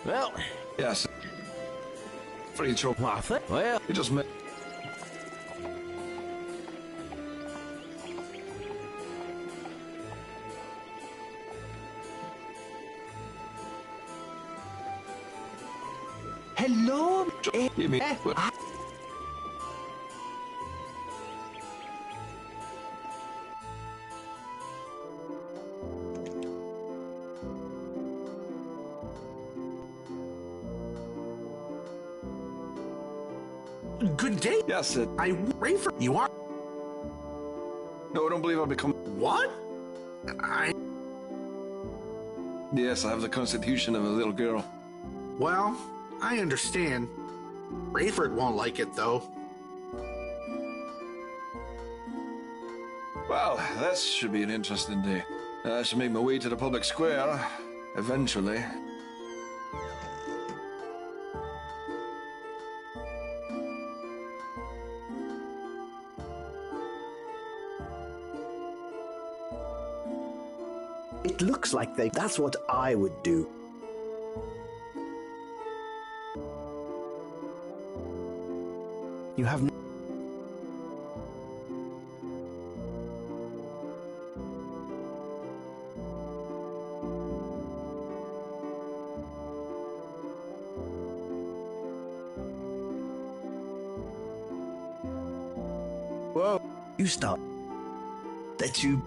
Well, Yes. Free trouble. I think, well, You just met. Hello? You mean, Good day. yes, I pray for you are. no, I don't believe I'll become. What? I. Yes, I have the constitution of a little girl. Well, I understand. Rayford won't like it, though. Well, that should be an interesting day. I shall make my way to the public square, eventually. It looks like that's what I would do. You have Whoa, you start. That you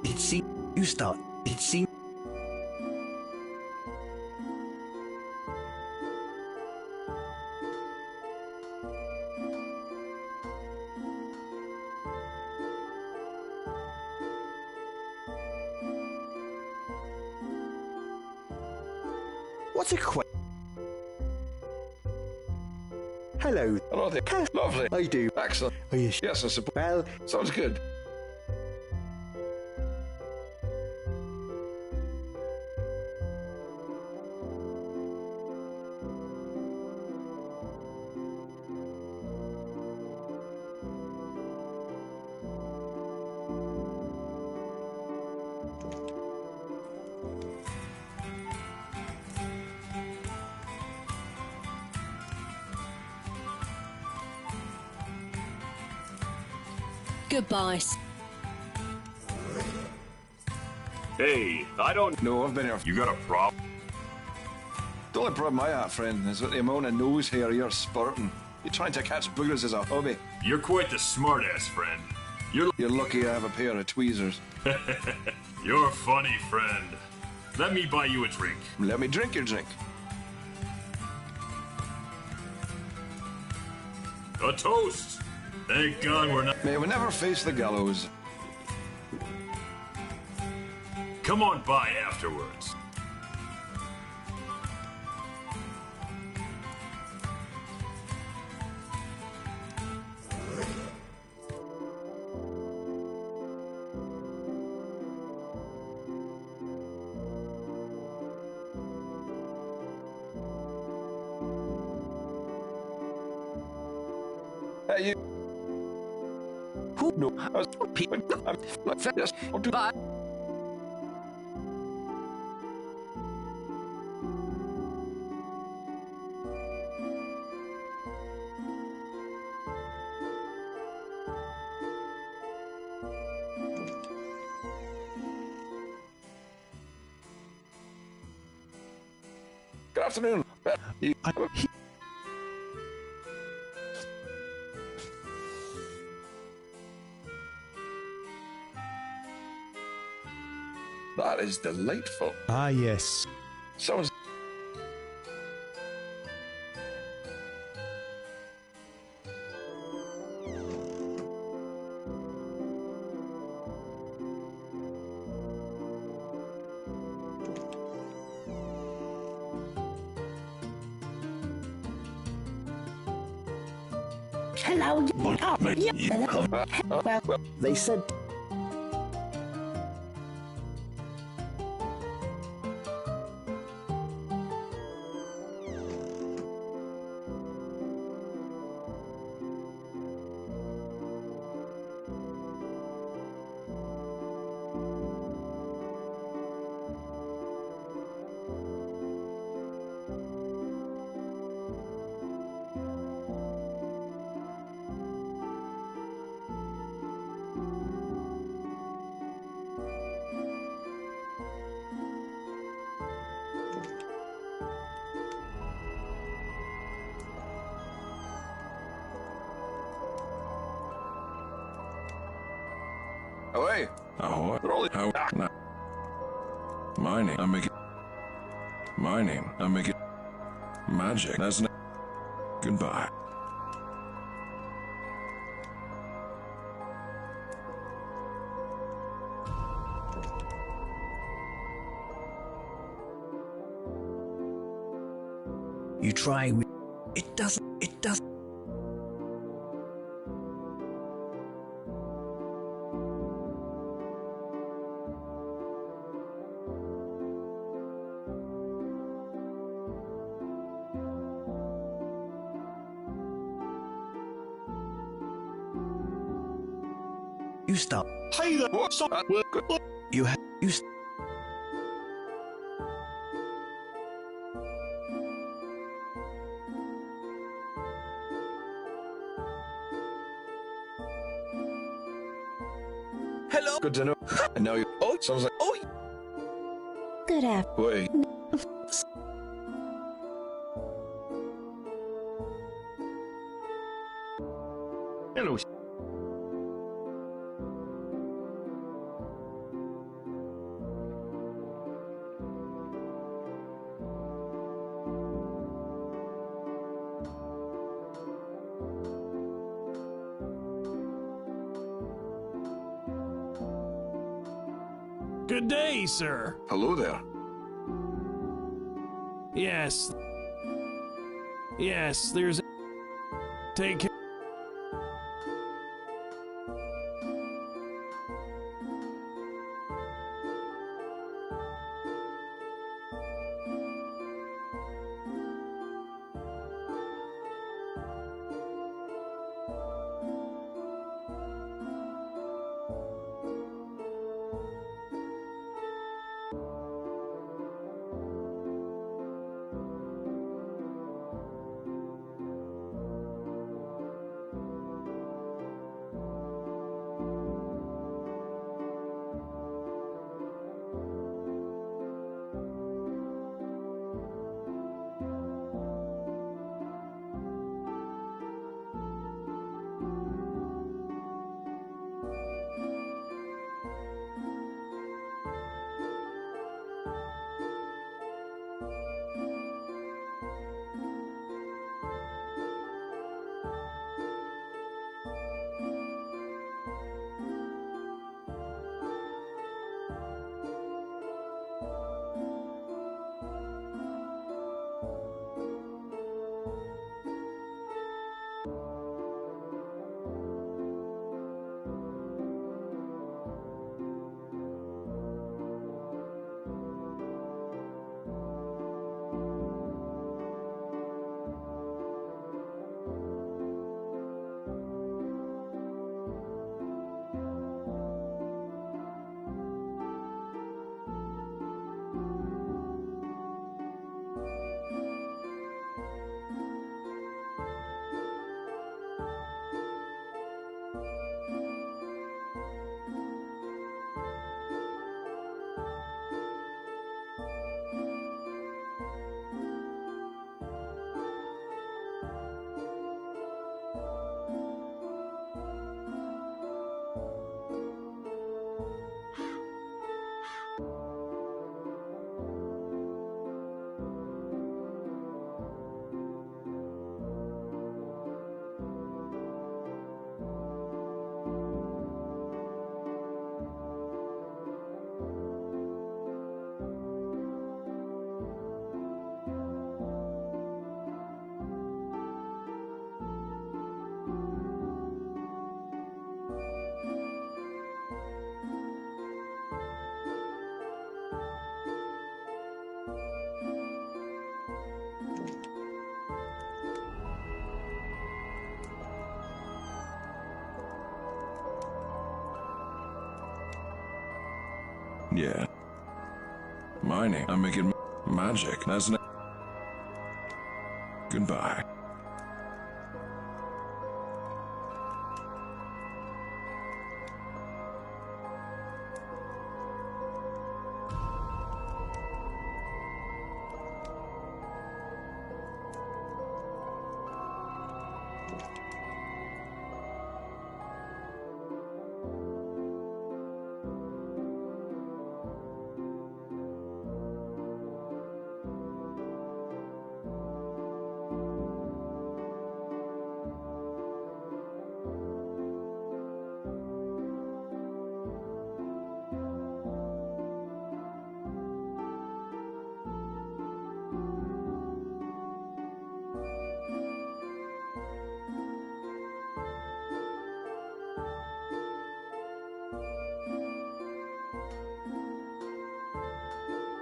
it seems you start. It seems What's a question? Hello. Hello there. Lovely. I do. Excellent. Are you Yes, I suppose. well? Sounds good. Goodbye. Hey, I don't... No, I've been here. You got a problem? The only problem I have, friend, is that the amount of nose hair you're spurting. You're trying to catch boogers as a hobby. You're quite the smartass, friend. You're lucky I have a pair of tweezers. You're funny, friend. Let me buy you a drink. Let me drink your drink. A toast! Thank God we're not... May we never face the gallows. Come on by afterwards. Hey, you. Who? No, I was people. I'm not fast. I'll do that. Good afternoon. That is delightful. Ah, yes. Sounds. Hello. Well, they said Away. Ahoy. Roll it. How? Nah. Mining. I'm making. Mining. I'm making. Magic. That's not. Goodbye. You try. It doesn't. It doesn't. You stop. Hey there. What's up? You have. You. Hello. Good to know. And now you. Oh, sounds like. Oh. Good afternoon. Wait. Hello. Good day, sir. Hello there. Yes. Yes, there's. Take care. Yeah. Mining. I'm making magic. That's not. Goodbye.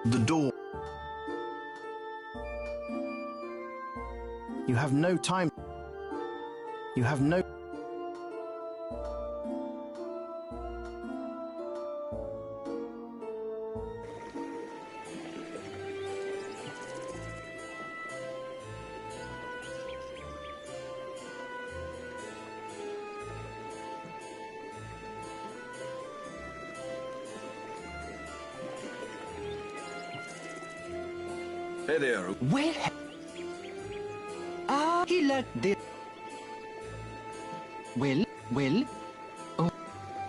The door. You have no time. You have no... Hey there. Well, he like this. Well,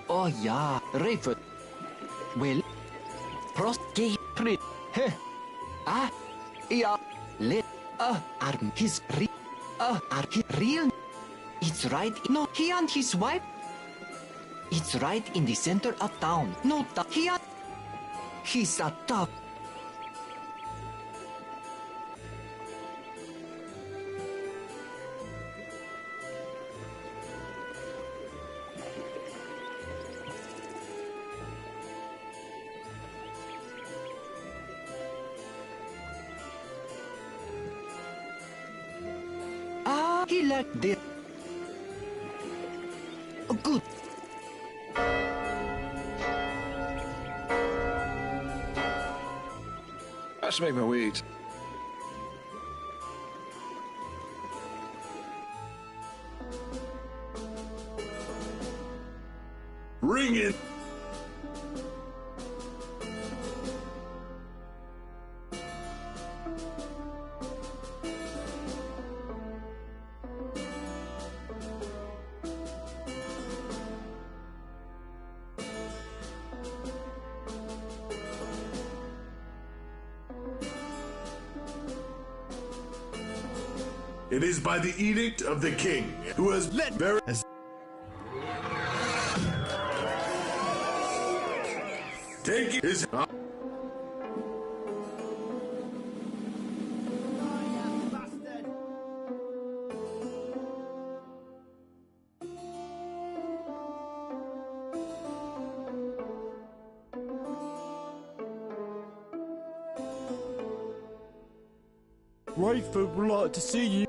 oh yeah, Rayford. Well, prostate, heh, yeah, let, arm his real. It's right, no, he and his wife. It's right in the center of town. No, he's a tough. He like this. Good. Let's make my wait. Ring it! It is by the edict of the king, who has let very... Take his... Rayford would like to see you.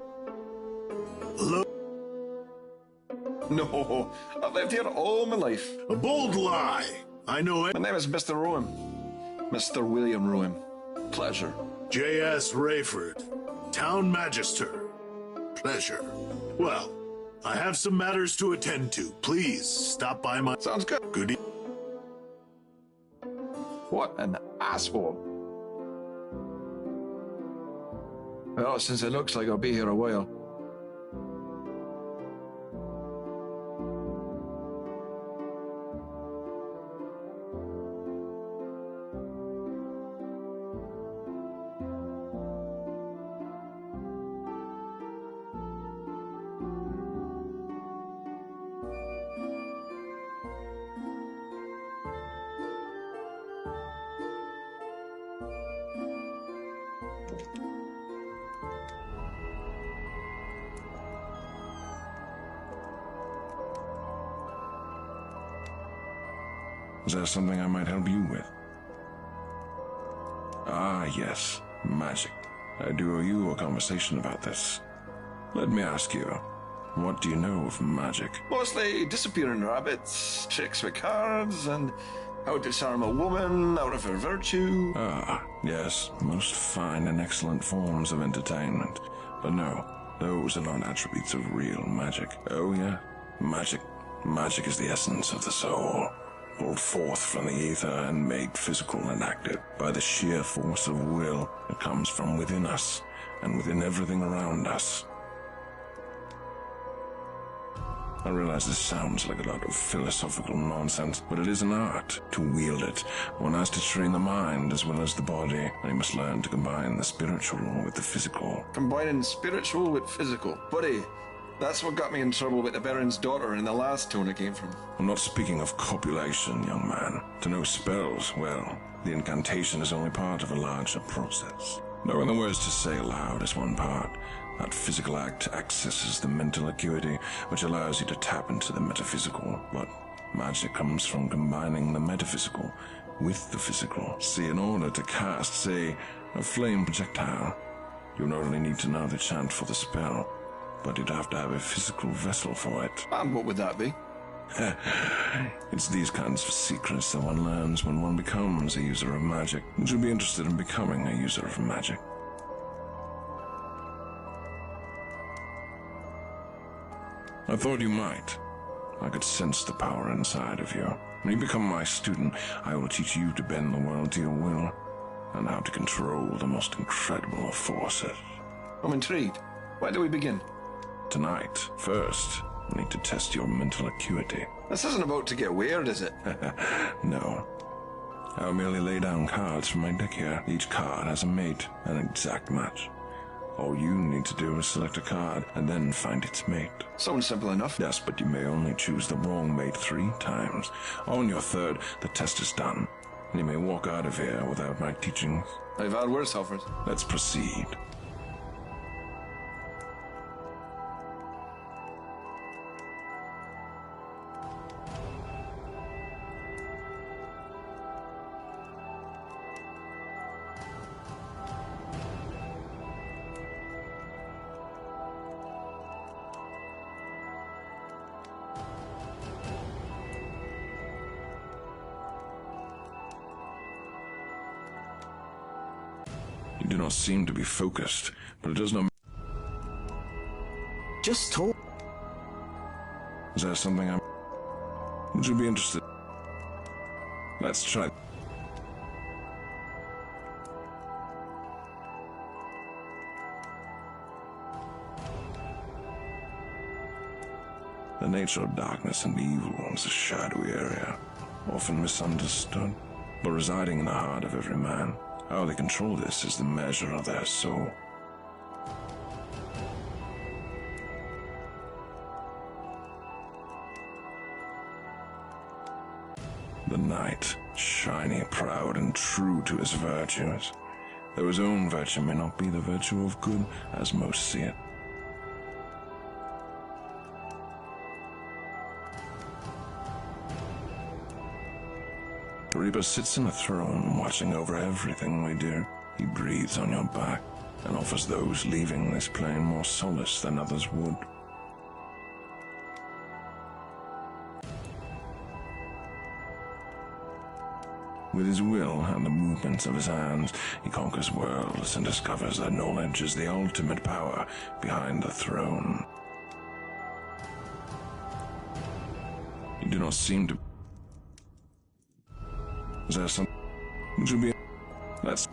No, I've lived here all my life. A bold lie. I know it. My name is Mr. Rowan. Mr. William Rowan. Pleasure. J.S. Rayford, Town Magister. Pleasure. Well, I have some matters to attend to. Please stop by my... Sounds good. Good evening. What an asshole. Well, since it looks like I'll be here a while. Is there something I might help you with? Ah, yes, magic. I do owe you a conversation about this. Let me ask you, what do you know of magic? Mostly disappearing rabbits, tricks with cards, and how to disarm a woman out of her virtue. Ah, yes, most fine and excellent forms of entertainment. But no, those are not attributes of real magic. Oh yeah, magic. Magic is the essence of the soul, pulled forth from the ether and made physical and active by the sheer force of will that comes from within us and within everything around us. I realize this sounds like a lot of philosophical nonsense, but it is an art. To wield it, one has to train the mind as well as the body, and you must learn to combine the spiritual with the physical. Combining spiritual with physical. Buddy, that's what got me in trouble with the Baron's daughter in the last town I came from. I'm not speaking of copulation, young man. To know spells, well, the incantation is only part of a larger process. Knowing the words to say aloud is one part. That physical act accesses the mental acuity, which allows you to tap into the metaphysical. But magic comes from combining the metaphysical with the physical. See, in order to cast, say, a flame projectile, you not only need to know the chant for the spell, but you'd have to have a physical vessel for it. And what would that be? It's these kinds of secrets that one learns when one becomes a user of magic. Would you be interested in becoming a user of magic? I thought you might. I could sense the power inside of you. When you become my student, I will teach you to bend the world to your will, and how to control the most incredible of forces. I'm intrigued. Where do we begin? Tonight, first, I need to test your mental acuity. This isn't about to get weird, is it? No. I'll merely lay down cards from my deck here. Each card has a mate, an exact match. All you need to do is select a card, and then find its mate. Sounds simple enough. Yes, but you may only choose the wrong mate 3 times. On your third, the test is done, and you may walk out of here without my teachings. I've had worse offers. Let's proceed. You do not seem to be focused, but it does not... Just talk. Is there something I'm... Would you be interested? Let's try... The nature of darkness and evil is a shadowy area, often misunderstood, but residing in the heart of every man. How they control this is the measure of their soul. The knight, shiny, proud, and true to his virtues, though his own virtue may not be the virtue of good as most see it. The Reaper sits in a throne, watching over everything we do. He breathes on your back, and offers those leaving this plane more solace than others would. With his will and the movements of his hands, he conquers worlds and discovers that knowledge is the ultimate power behind the throne. You do not seem to... Is there some... Would you be... Let's...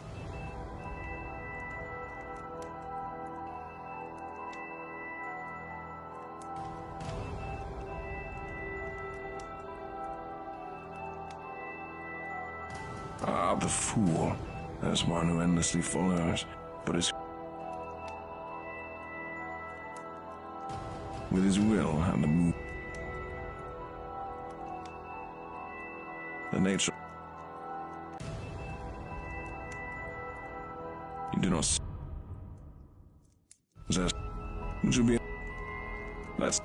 Ah, the fool. There's one who endlessly follows, but is... With his will and the move... The nature... You do not... Is there... Would you be... Let's...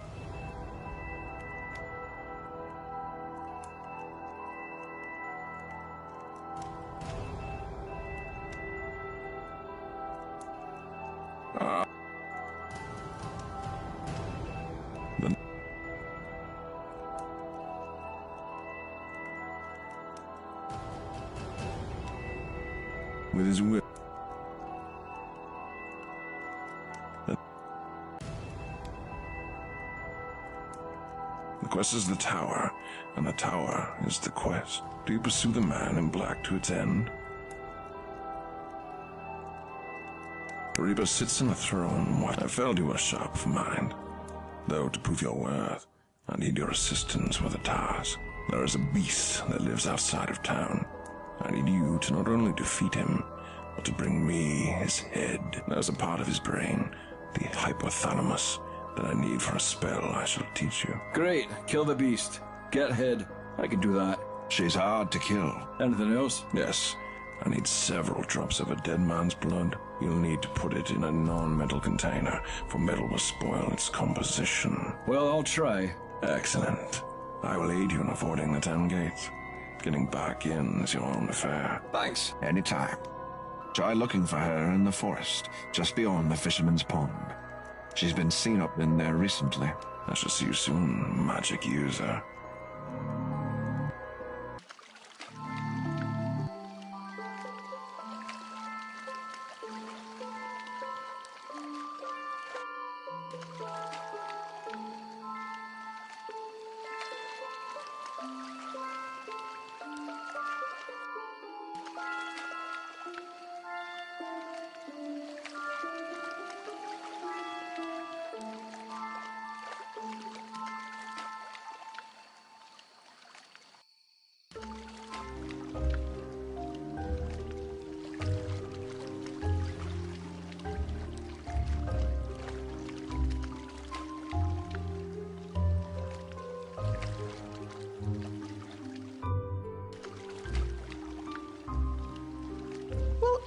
With his will... The quest is the tower, and the tower is the quest. Do you pursue the man in black to its end? The Reaper sits in a throne. I felt you were sharp of mind. Though, to prove your worth, I need your assistance with a task. There is a beast that lives outside of town. I need you to not only defeat him, but to bring me his head. There's a part of his brain, the hypothalamus, that I need for a spell I shall teach you. Great. Kill the beast. Get head. I can do that. She's hard to kill. Anything else? Yes. I need several drops of a dead man's blood. You'll need to put it in a non-metal container, for metal will spoil its composition. Well, I'll try. Excellent. I will aid you in avoiding the 10 gates. Getting back in is your own affair. Thanks. Anytime. Try looking for her in the forest, just beyond the fisherman's pond. She's been seen up in there recently. I shall see you soon, magic user.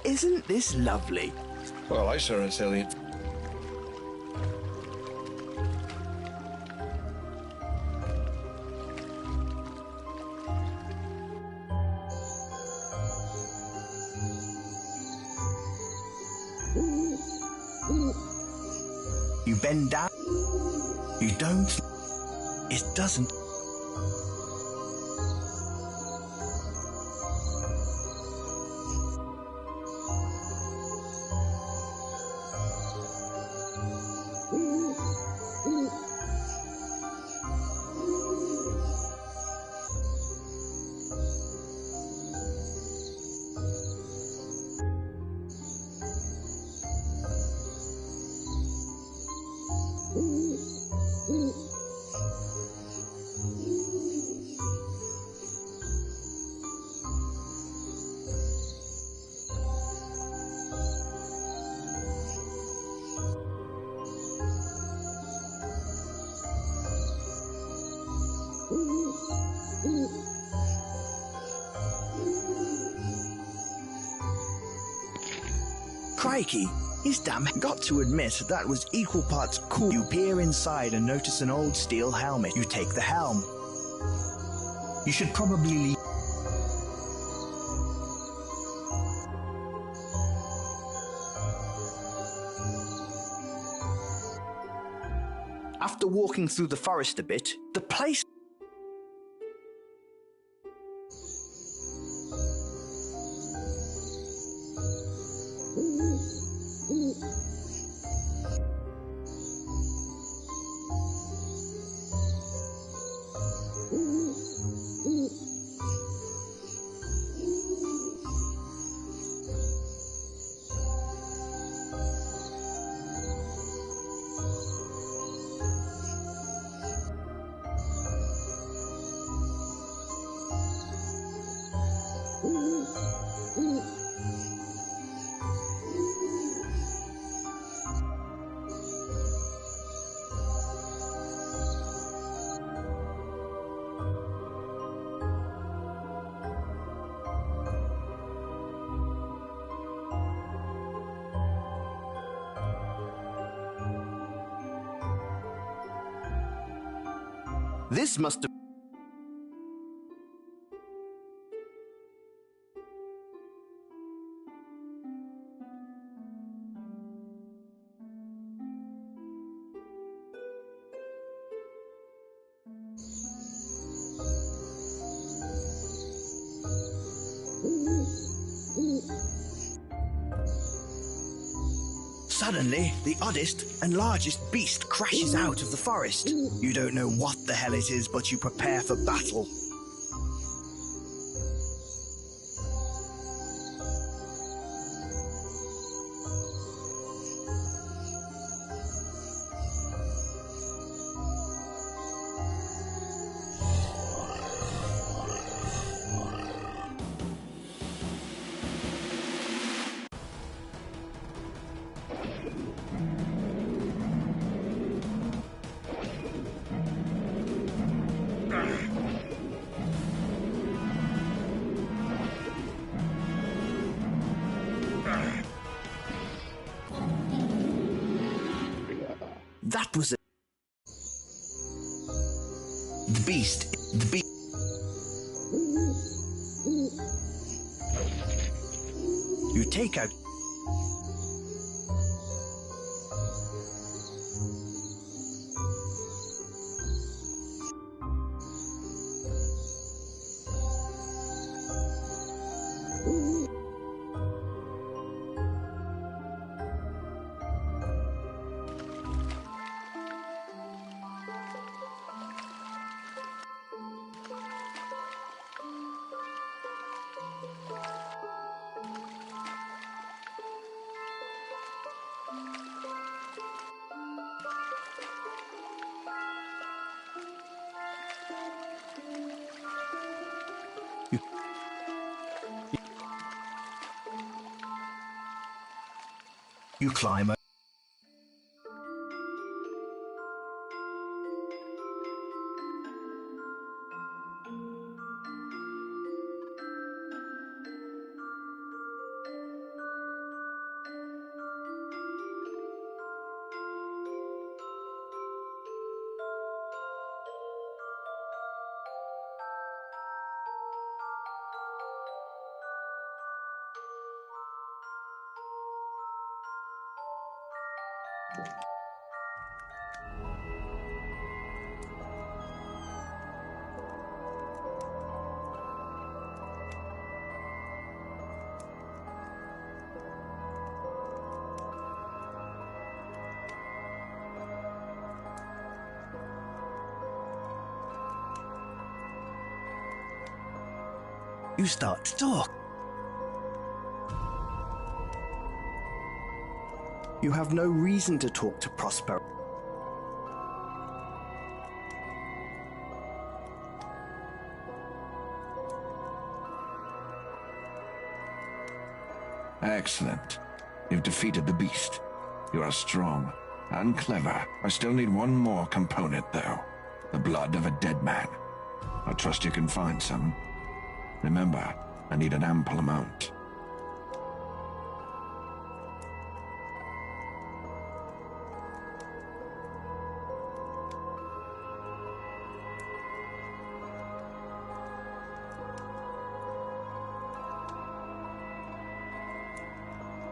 Isn't this lovely? Well, I sure is, Elliot. You bend down. You don't. It doesn't. Crikey, his damn got to admit that was equal parts cool. You peer inside and notice an old steel helmet. You take the helm. You should probably leave. After walking through the forest a bit, the place... This must have... Suddenly, the oddest and largest beast crashes out of the forest. You don't know what the hell it is, but you prepare for battle. That was it. The beast. You take out. You climb up. You start to talk. You have no reason to talk to Prosper. Excellent. You've defeated the beast. You are strong and clever. I still need one more component, though. The blood of a dead man. I trust you can find some. Remember, I need an ample amount.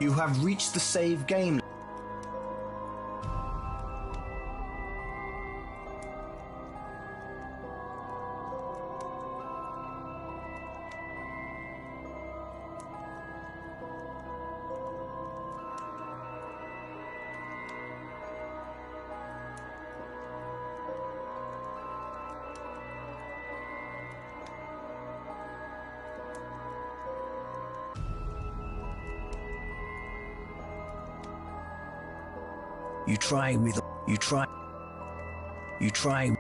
You have reached the save game. You try.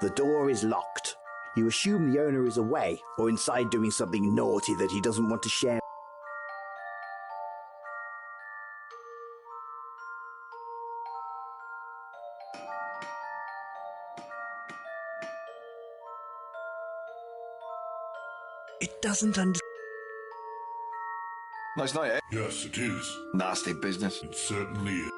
The door is locked. You assume the owner is away or inside doing something naughty that he doesn't want to share. It doesn't understand. Nice night, eh? Yes, it is. Nasty business. It certainly is.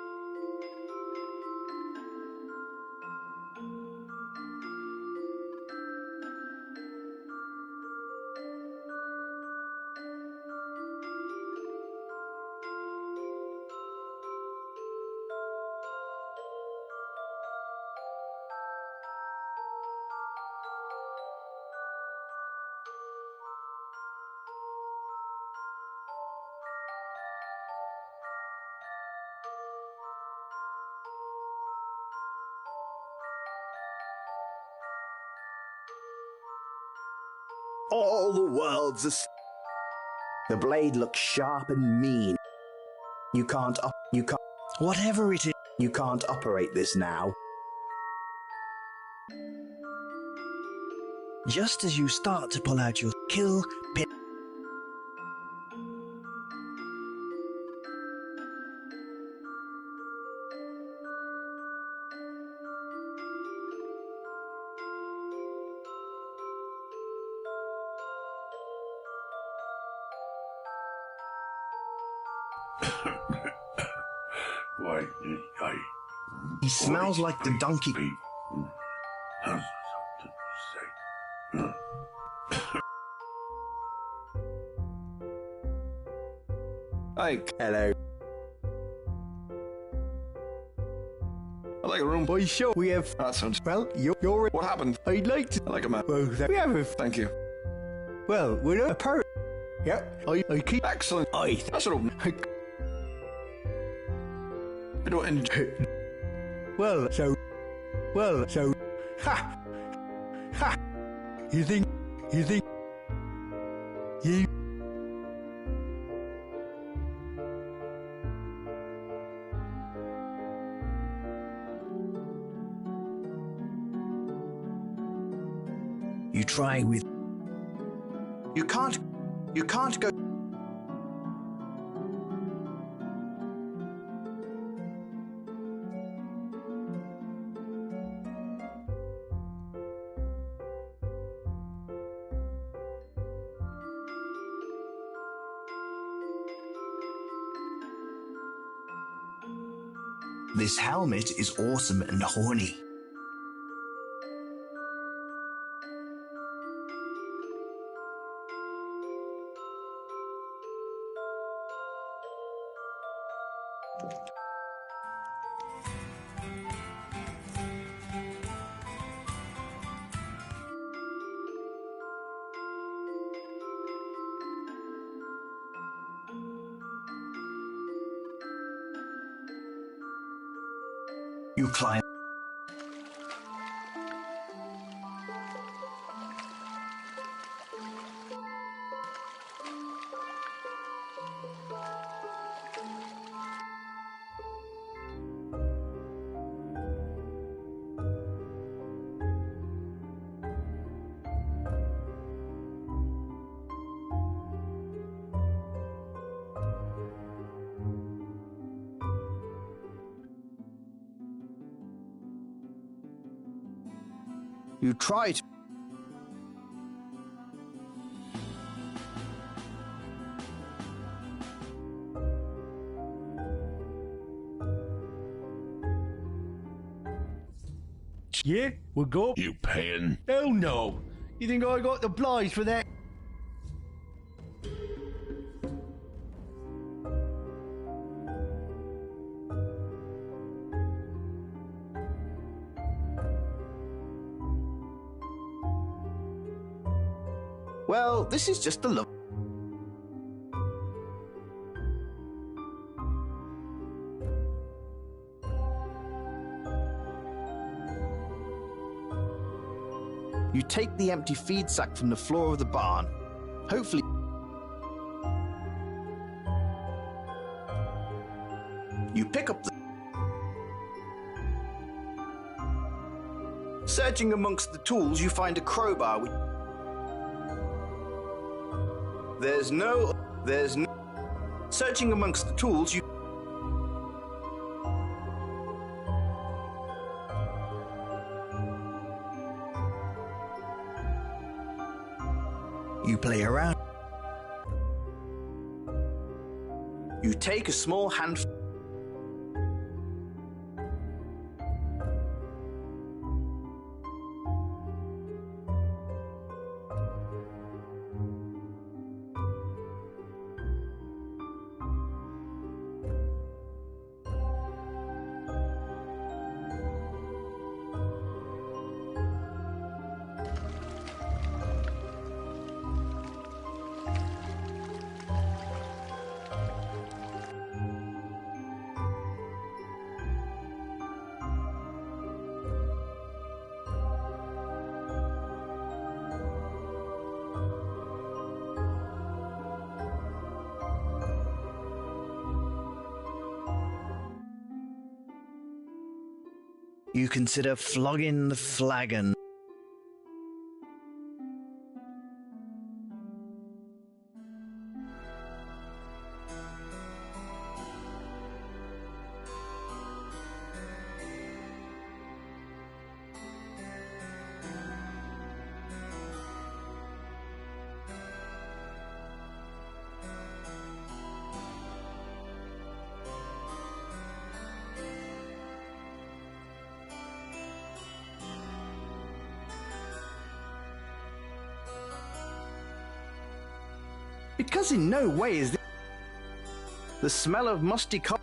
All the world's a... The blade looks sharp and mean. You can't... Whatever it is, you can't operate this now. Just as you start to pull out your kill pin, he smells like the donkey. Hi. Hello. I like a room. Why, sure. We have... That sounds... Well, you're... What happened? I'd like to... I like a man. Well, we have a... Thank you. Well, we're not a parrot. Yeah, I keep... Excellent. That's an open. I don't enjoy... Well, so... Ha! Ha! You think... You... You try with... You can't go... This helmet is awesome and horny. You climb. You try to... Yeah, we'll go. You paying? Oh no! You think I got the blinds for that? Well, this is just a look. You take the empty feed sack from the floor of the barn. Hopefully... You pick up the... Searching amongst the tools, you find a crowbar with... There's no... Searching amongst the tools, you... You play around. You take a small handful. You consider flogging the flagon. Because in no way is the smell of musty coal.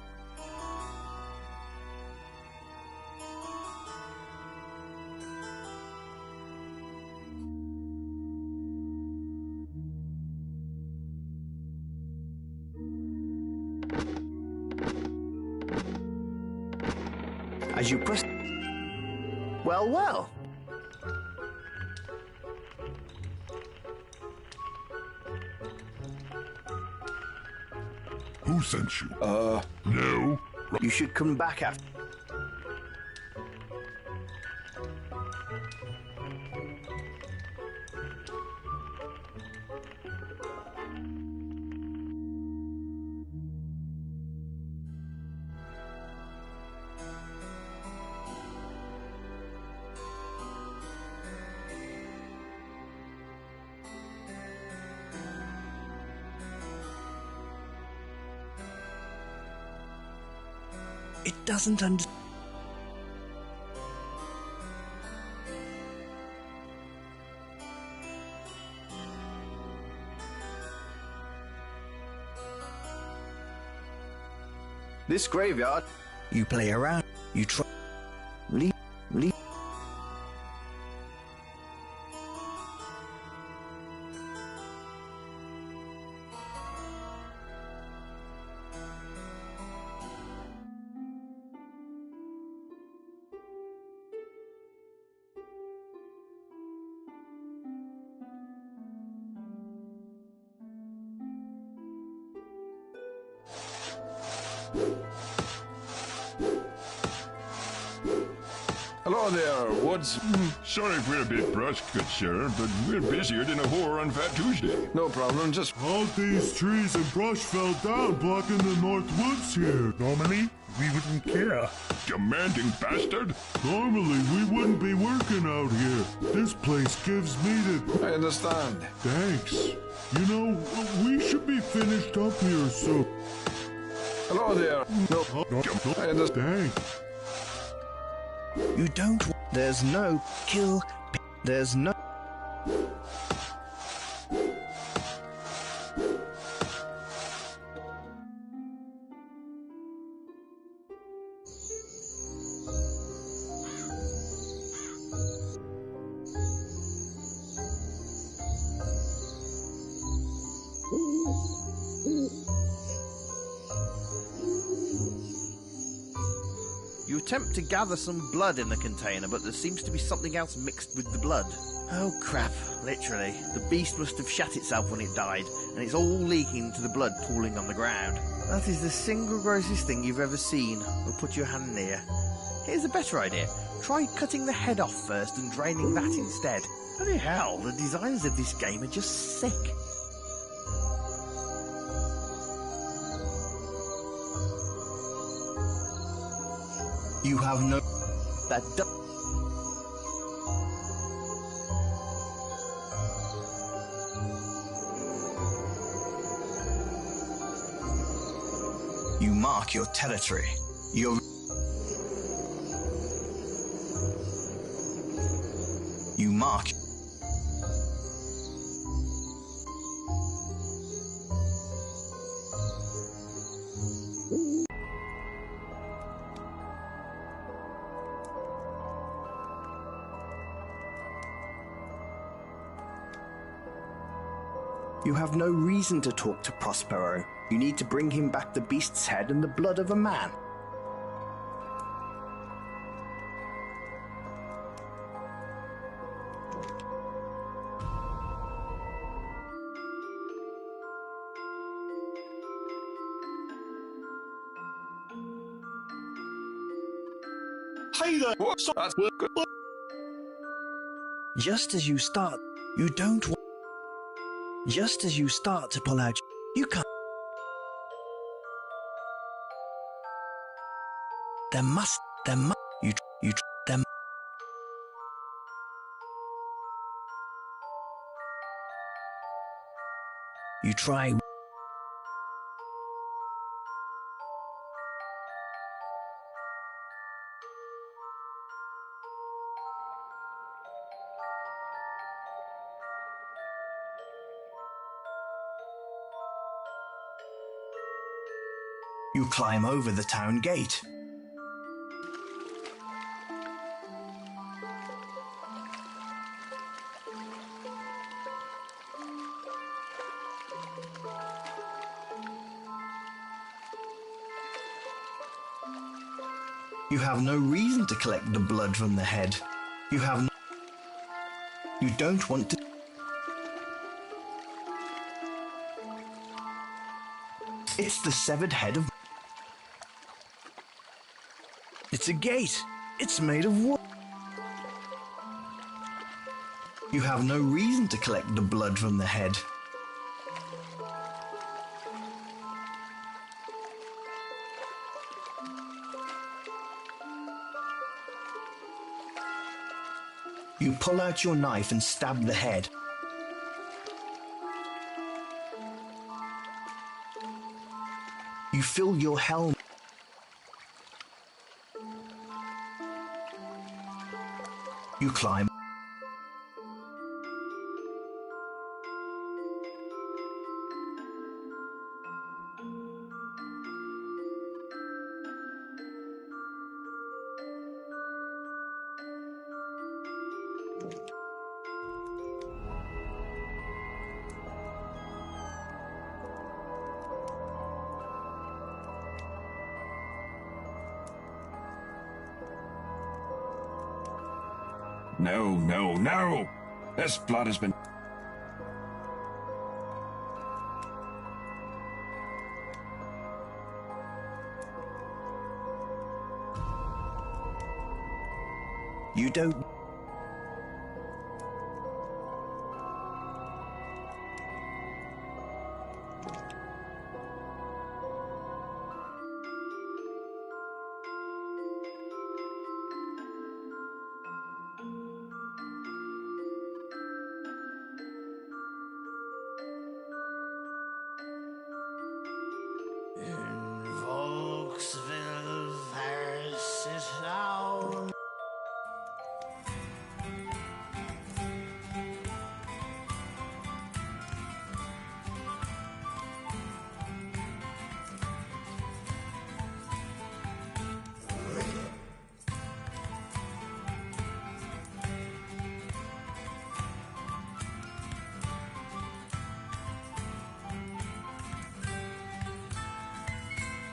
As you press... Well, well. Who sent you? No. You should come back after... It doesn't understand. This graveyard, you play around, you try, leave. Hello there, Woods. Sorry if we're a bit brusque, good sir, but we're busier than a whore on Fat Tuesday. No problem, just... All these trees and brush fell down, blocking the north woods here. Normally, we wouldn't care. Demanding bastard! Normally, we wouldn't be working out here. This place gives me the... I understand. Thanks. You know, we should be finished up here soon. Hello there. No, I understand. Thanks. You don't... There's no kill... There's no... You attempt to gather some blood in the container, but there seems to be something else mixed with the blood. Oh crap, literally. The beast must have shat itself when it died, and it's all leaking into the blood pooling on the ground. That is the single grossest thing you've ever seen. We'll put your hand near. Here's a better idea. Try cutting the head off first and draining that instead. Bloody hell, the designers of this game are just sick. You have no... That You mark your territory. You mark... You have no reason to talk to Prospero. You need to bring him back the beast's head and the blood of a man. Hey there! That's good. Just as you start, you don't... Just as you start to pull out, you can't... You try... You climb over the town gate. You have no reason to collect the blood from the head. You have no... You don't want to... It's the severed head of... It's a gate. It's made of wood. You have no reason to collect the blood from the head. You pull out your knife and stab the head. You fill your helmet. You climb. No, no, no! This blood has been... You don't...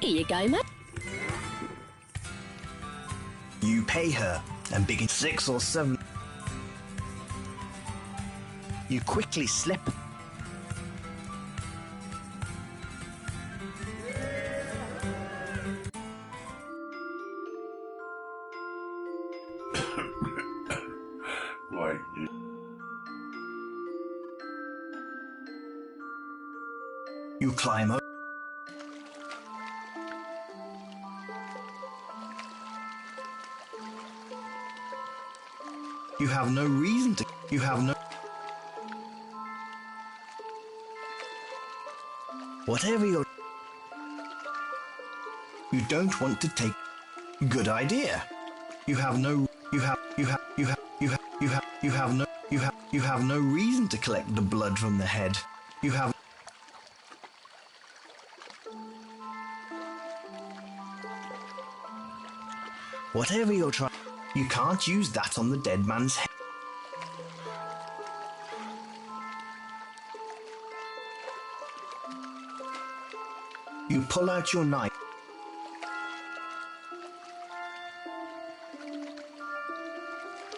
Here you go, mate. You pay her and begin 6 or 7. You quickly slip. Like... You climb up. You have no reason to... You have no... Whatever you're... You don't want to take... Good idea. You have no... You have no reason to collect the blood from the head. You have... Whatever you're trying... You can't use that on the dead man's head. You pull out your knife.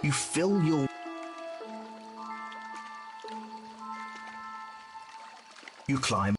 You fill your... You climb.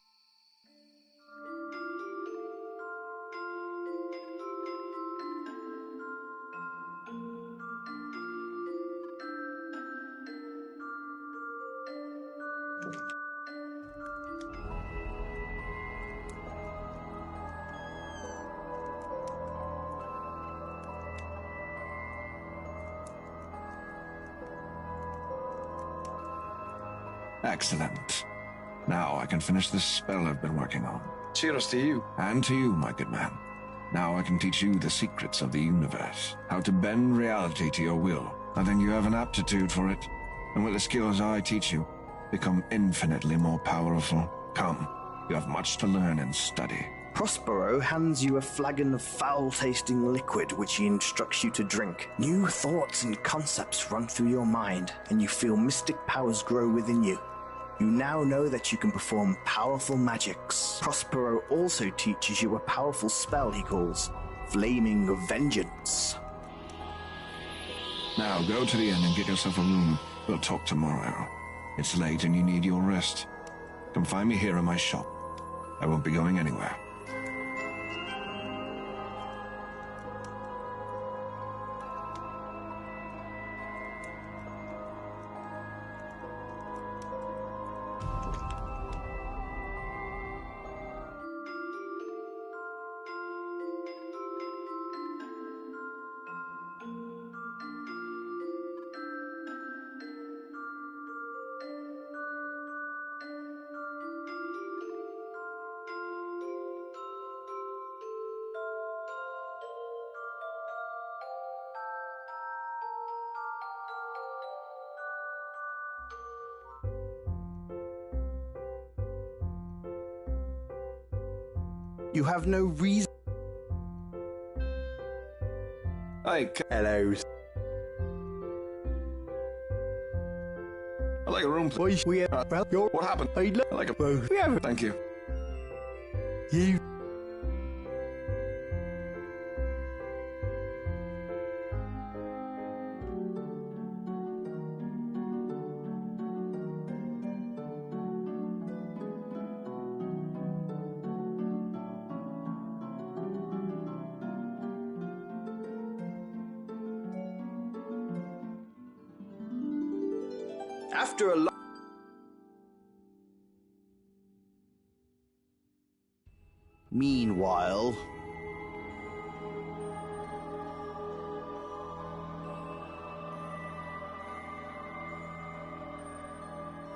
Excellent. Now I can finish this spell I've been working on. Cheers to you. And to you, my good man. Now I can teach you the secrets of the universe, how to bend reality to your will. I think you have an aptitude for it, and with the skills I teach you, become infinitely more powerful. Come, you have much to learn and study. Prospero hands you a flagon of foul-tasting liquid which he instructs you to drink. New thoughts and concepts run through your mind, and you feel mystic powers grow within you. You now know that you can perform powerful magics. Prospero also teaches you a powerful spell he calls Flaming Vengeance. Now, go to the inn and get yourself a room. We'll talk tomorrow. It's late and you need your rest. Come find me here in my shop. I won't be going anywhere. You have no reason. Hi, Hello. I like a room. What happened? I like a both. Thank you. You. After a Meanwhile,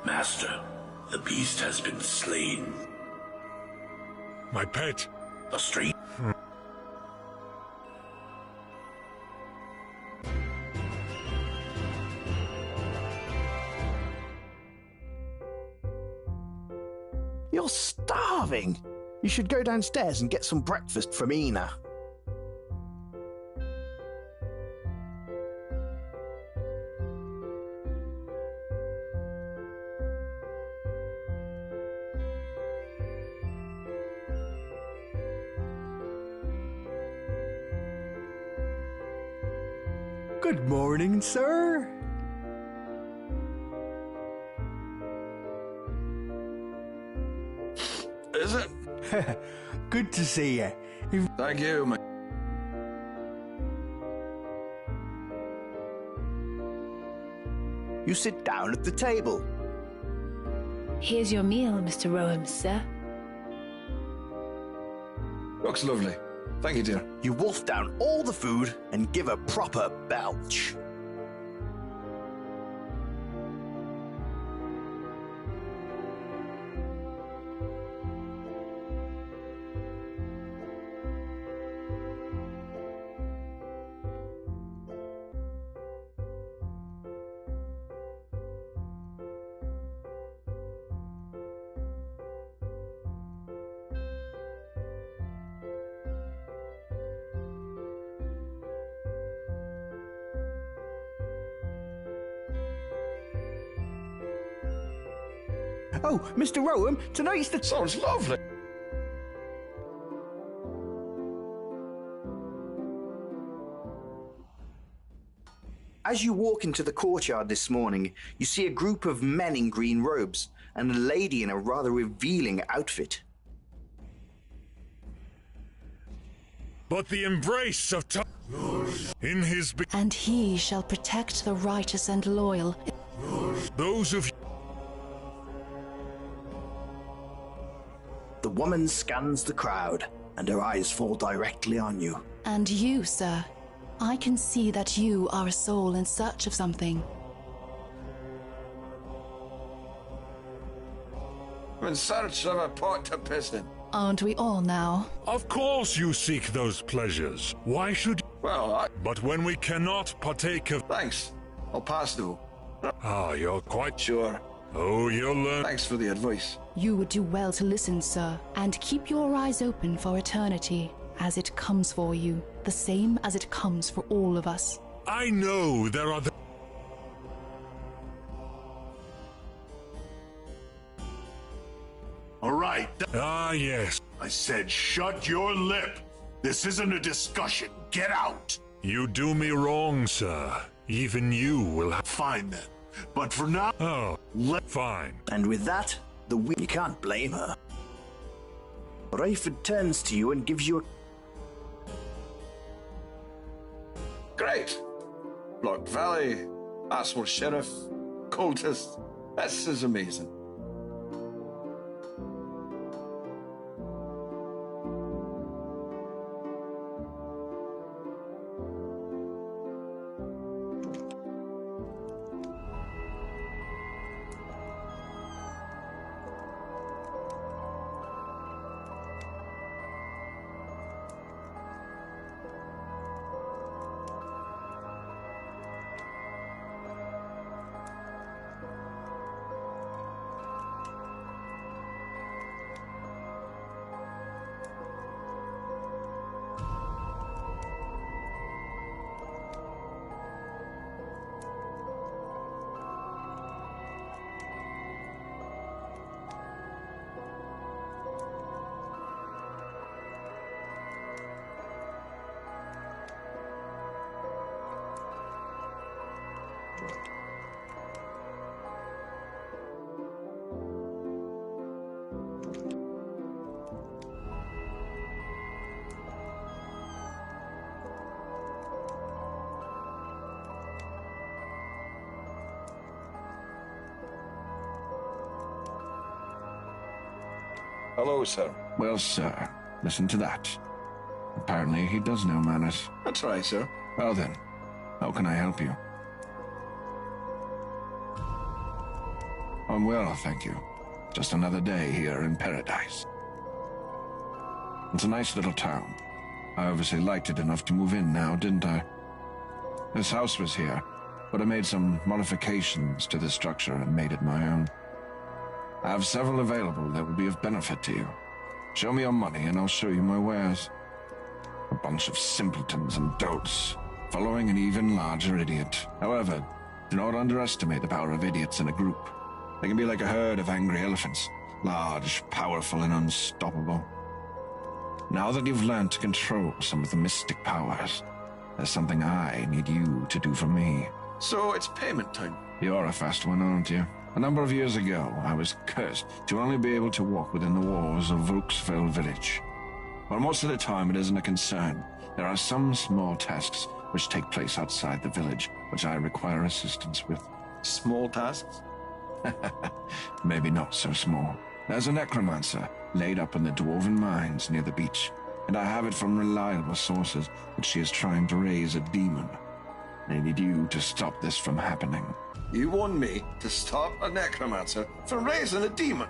Master, the beast has been slain. My pet. A strange. You're starving. You should go downstairs and get some breakfast from Ina. Good morning, sir. Is it? Good to see you. Thank you, man. You sit down at the table. Here's your meal, Mr. Rowan, sir. Looks lovely. Thank you, dear. You wolf down all the food and give a proper belch. Oh, Mr. Rowan, tonight's the... Sounds lovely. As you walk into the courtyard this morning, you see a group of men in green robes and a lady in a rather revealing outfit. But the embrace of in his... And he shall protect the righteous and loyal. Those of... The woman scans the crowd, and her eyes fall directly on you. And you, sir, I can see that you are a soul in search of something. I'm in search of a pot to piss in. Aren't we all now? Of course you seek those pleasures. Why should... Well, But when we cannot partake of... Thanks. I'll pass, though. Ah, you're quite... Sure. Oh, you'll learn. Thanks for the advice. You would do well to listen, sir, and keep your eyes open for eternity, as it comes for you, the same as it comes for all of us. I know there are All right. Ah, yes. I said shut your lip. This isn't a discussion. Get out. You do me wrong, sir. Even you will have... Fine then. But for now... Oh, fine. And with that, you can't blame her. Rayford turns to you and gives you a... Great. Block Valley, Asshole Sheriff, Cultist. This is amazing. Hello, sir. Well, sir, listen to that. Apparently he does know manners. That's right, sir. Well then, how can I help you? I'm well, thank you. Just another day here in paradise. It's a nice little town. I obviously liked it enough to move in now, didn't I? This house was here, but I made some modifications to the structure and made it my own. I have several available that will be of benefit to you. Show me your money and I'll show you my wares. A bunch of simpletons and dolts, following an even larger idiot. However, do not underestimate the power of idiots in a group. They can be like a herd of angry elephants, large, powerful, and unstoppable. Now that you've learned to control some of the mystic powers, there's something I need you to do for me. So it's payment time. You're a fast one, aren't you? A number of years ago, I was cursed to only be able to walk within the walls of Volksfell village. While most of the time it isn't a concern, there are some small tasks which take place outside the village, which I require assistance with. Small tasks? Maybe not so small. There's a necromancer laid up in the dwarven mines near the beach, and I have it from reliable sources that she is trying to raise a demon. I need you to stop this from happening. You want me to stop a necromancer from raising a demon?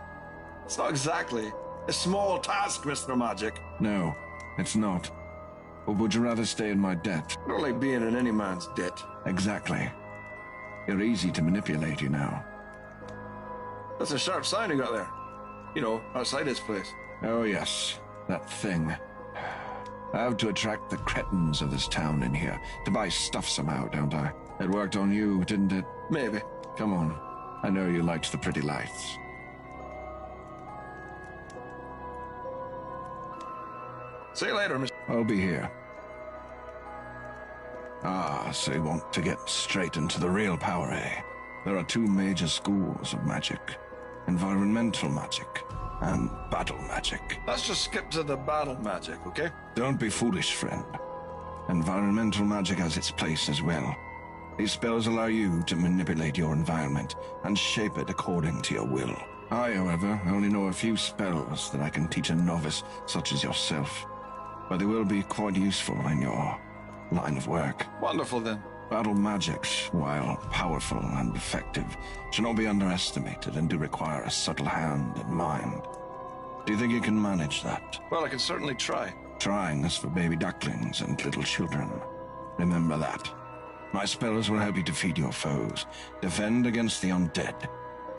It's not exactly a small task, Mr. Magic. No, it's not. Or would you rather stay in my debt? I don't like being in any man's debt. Exactly. You're easy to manipulate, you know. That's a sharp sign you got there. You know, outside his place. Oh yes, that thing. I have to attract the cretins of this town in here to buy stuff somehow, don't I? It worked on you, didn't it? Maybe. Come on. I know you liked the pretty lights. See you later, Mr. I'll be here. Ah, so you want to get straight into the real power, eh? There are two major schools of magic. Environmental magic and battle magic. Let's just skip to the battle magic, okay? Don't be foolish, friend. Environmental magic has its place as well. These spells allow you to manipulate your environment and shape it according to your will. I, however, only know a few spells that I can teach a novice such as yourself, but they will be quite useful in your line of work. Wonderful, then. Battle magics, while powerful and effective, should not be underestimated and do require a subtle hand and mind. Do you think you can manage that? Well, I can certainly try. Trying is for baby ducklings and little children. Remember that. My spells will help you defeat your foes, defend against the undead,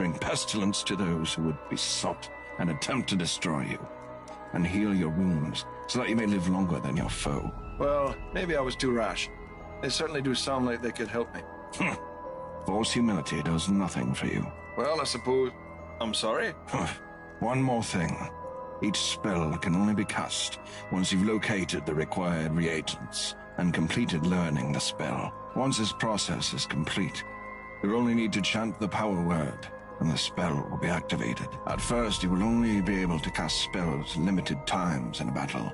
bring pestilence to those who would be sought, and attempt to destroy you, and heal your wounds, so that you may live longer than your foe. Well, maybe I was too rash. They certainly do sound like they could help me. False humility does nothing for you. Well, I suppose... I'm sorry? One more thing. Each spell can only be cast once you've located the required reagents and completed learning the spell. Once this process is complete, you'll only need to chant the power word, and the spell will be activated. At first, you will only be able to cast spells limited times in a battle,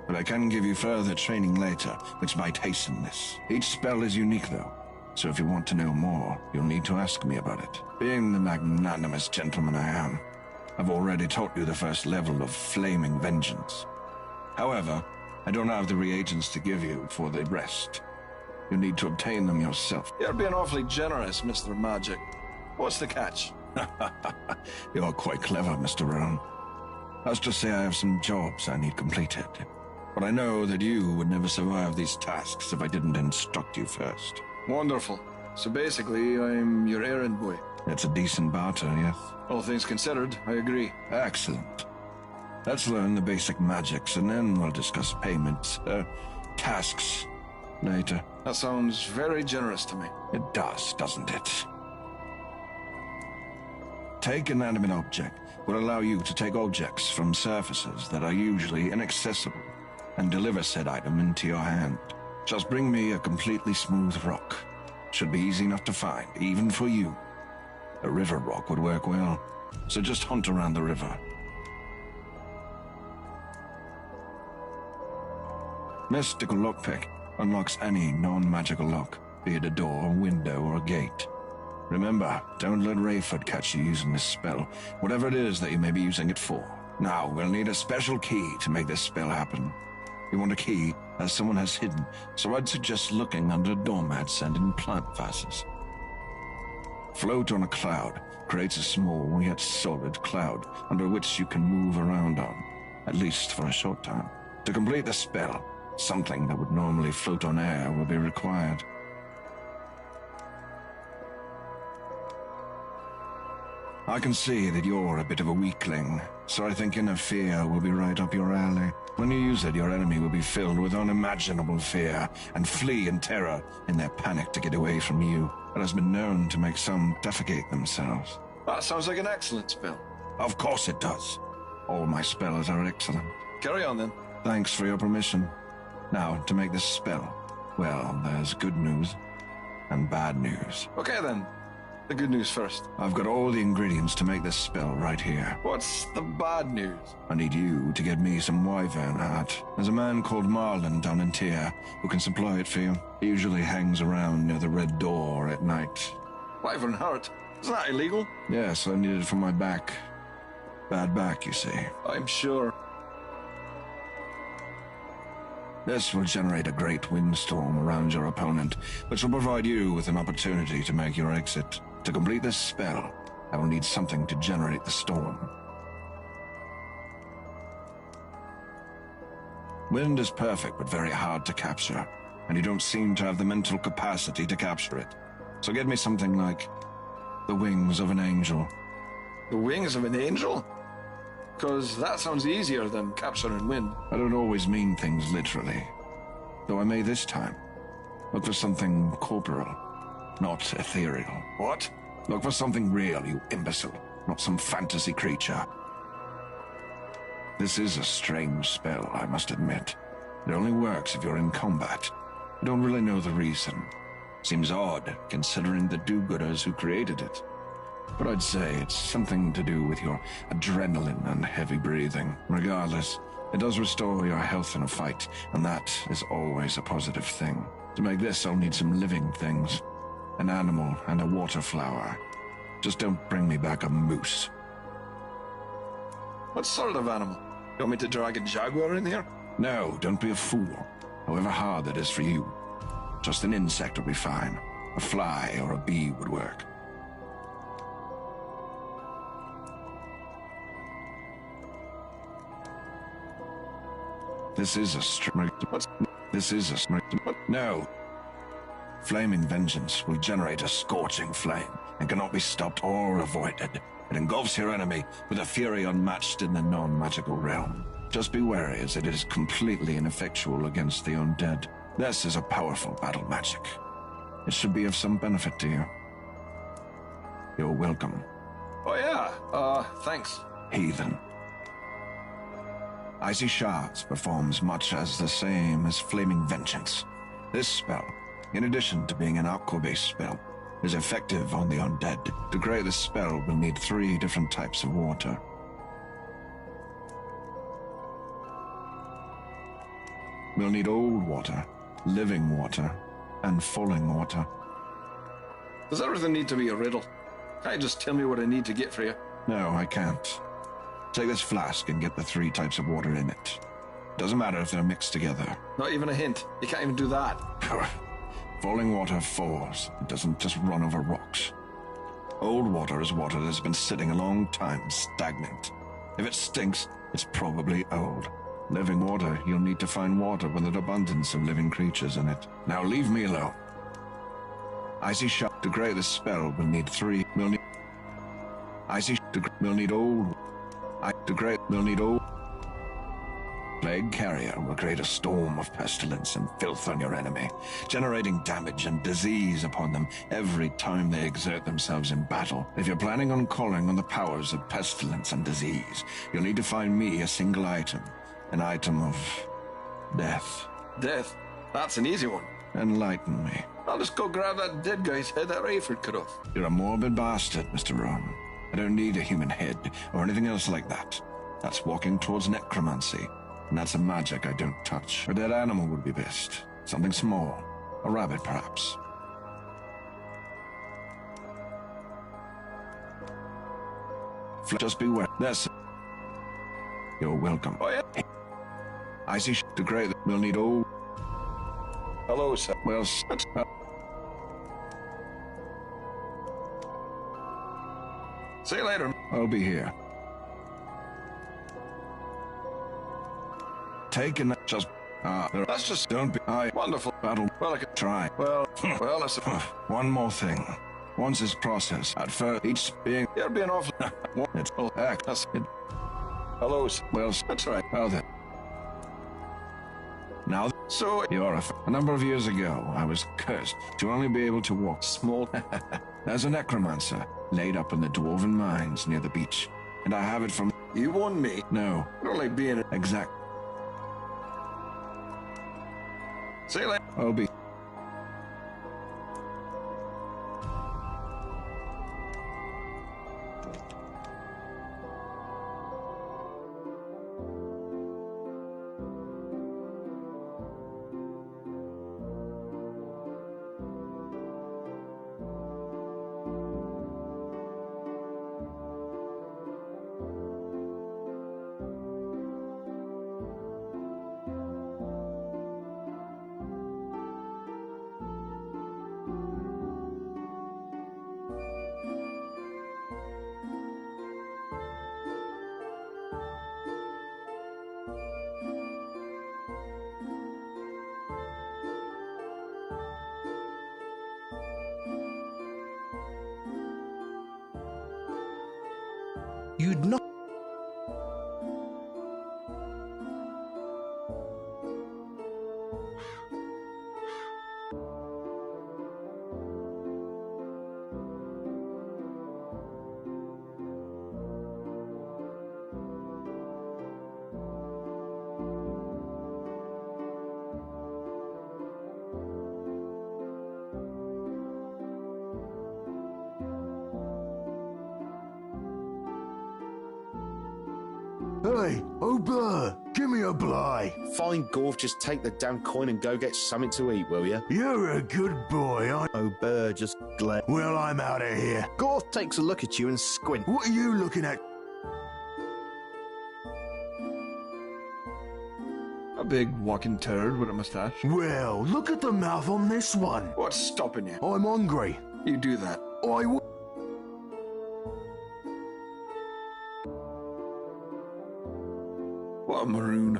but I can give you further training later, which might hasten this. Each spell is unique, though, so if you want to know more, you'll need to ask me about it. Being the magnanimous gentleman I am, I've already taught you the first level of Flaming Vengeance. However, I don't have the reagents to give you for the rest. You need to obtain them yourself. You're being awfully generous, Mr. Magic. What's the catch? You're quite clever, Mr. Rowan. Let's just say I have some jobs I need completed. But I know that you would never survive these tasks if I didn't instruct you first. Wonderful. So basically, I'm your errand boy. It's a decent barter, yes? All things considered, I agree. Excellent. Let's learn the basic magics, and then we'll discuss payments, tasks, later. That sounds very generous to me. It does, doesn't it? Take an inanimate object will allow you to take objects from surfaces that are usually inaccessible and deliver said item into your hand. Just bring me a completely smooth rock. Should be easy enough to find, even for you. A river rock would work well, so just hunt around the river. Mystical lockpick unlocks any non-magical lock, be it a door, window, or a gate. Remember, don't let Rayford catch you using this spell, whatever it is that you may be using it for. Now, we'll need a special key to make this spell happen. You want a key that someone has hidden, so I'd suggest looking under doormats and in plant vases. Float on a cloud creates a small yet solid cloud under which you can move around on, at least for a short time. To complete the spell, something that would normally float on air will be required. I can see that you're a bit of a weakling, so I think inner fear will be right up your alley. When you use it, your enemy will be filled with unimaginable fear and flee in terror in their panic to get away from you. It has been known to make some defecate themselves. That sounds like an excellent spell. Of course it does. All my spells are excellent. Carry on, then. Thanks for your permission. Now, to make this spell, well, there's good news and bad news. Okay, then. The good news first. I've got all the ingredients to make this spell right here. What's the bad news? I need you to get me some wyvern heart. There's a man called Marlin down in Tyr who can supply it for you. He usually hangs around near the Red Door at night. Wyvern heart? Is that illegal? Yes, I need it for my back. Bad back, you see. I'm sure. This will generate a great windstorm around your opponent, which will provide you with an opportunity to make your exit. To complete this spell, I will need something to generate the storm. Wind is perfect, but very hard to capture, and you don't seem to have the mental capacity to capture it. So get me something like the wings of an angel. The wings of an angel? Because that sounds easier than capturing wind. I don't always mean things literally, though I may this time. Look for something corporeal, not ethereal. What? Look for something real, you imbecile, not some fantasy creature. This is a strange spell, I must admit. It only works if you're in combat. I don't really know the reason. Seems odd, considering the do-gooders who created it. But I'd say it's something to do with your adrenaline and heavy breathing. Regardless, it does restore your health in a fight, and that is always a positive thing. To make this, I'll need some living things. An animal and a water flower. Just don't bring me back a moose. What sort of animal? You want me to drag a jaguar in here? No, don't be a fool. However hard that is for you. Just an insect will be fine. A fly or a bee would work. This is a No. Flaming vengeance will generate a scorching flame and cannot be stopped or avoided. It engulfs your enemy with a fury unmatched in the non-magical realm. Just be wary, as it is completely ineffectual against the undead. This is a powerful battle magic. It should be of some benefit to you. You're welcome. Oh yeah, thanks. Heathen. Icy Shards performs much as the same as Flaming Vengeance. This spell, in addition to being an aqua-based spell, is effective on the undead. To create this spell, we'll need 3 different types of water. We'll need old water, living water, and falling water. Does everything need to be a riddle? Can't you just tell me what I need to get for you? No, I can't. Take this flask and get the 3 types of water in it. Doesn't matter if they're mixed together. Not even a hint. You can't even do that. Falling water falls. It doesn't just run over rocks. Old water is water that's been sitting a long time, stagnant. If it stinks, it's probably old. Living water, you'll need to find water with an abundance of living creatures in it. Now leave me alone. Icy Shot. To create this spell, we'll need 3. We'll need... Icy Shot. We'll need old... We'll need old... Plague Carrier will create a storm of pestilence and filth on your enemy, generating damage and disease upon them every time they exert themselves in battle. If you're planning on calling on the powers of pestilence and disease, you'll need to find me a single item. An item of... death. Death? That's an easy one. Enlighten me. I'll just go grab that dead guy's head that Rayford cut off. You're a morbid bastard, Mr. Rowan. I don't need a human head or anything else like that. That's walking towards necromancy. And that's a magic I don't touch. A dead animal would be best. Something small. A rabbit, perhaps. Just beware. That's... You're welcome. Oh, yeah? I see to grey that we'll need all... Hello, sir. Well, see you later. I'll be here. Take and just... That's just... Don't be... Wonderful. Battle. Well, I could Try. Well, I suppose. One more thing. Once this process, at first, each being... It'll be an awful... It's... That's it. Hello, sir. Well, that's right. Well then. Now, so you're a number of years ago, I was cursed to only be able to walk small as a necromancer laid up in the dwarven mines near the beach, and I have it from... You won me? No. You're like being... Exact. See you later. I'll be... You'd not... Hey, oh blur, give me a bly. Fine, Gorf, just take the damn coin and go get something to eat, will you? You're a good boy, Oh, Burr just glare. Well, I'm out of here. Gorf takes a look at you and squint. What are you looking at? A big walking turd with a mustache. Well, look at the mouth on this one. What's stopping you? I'm hungry. You do that. I will. What a maroon.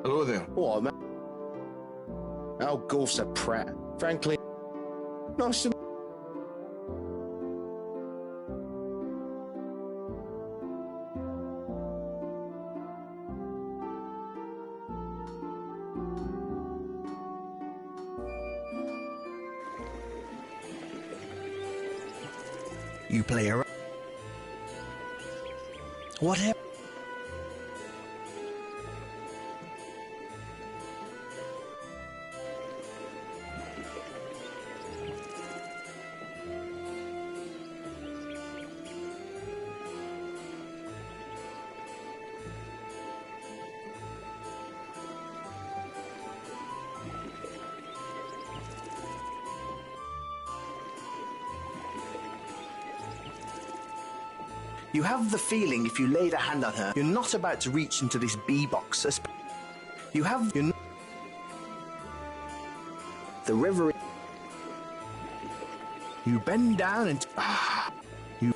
Hello there. What, man? Oh, Golf's a prat. Frankly, nice to... You play around. Whatever. You have the feeling if you laid a hand on her, you're not about to reach into this bee box. You have... The river... You bend down and... You...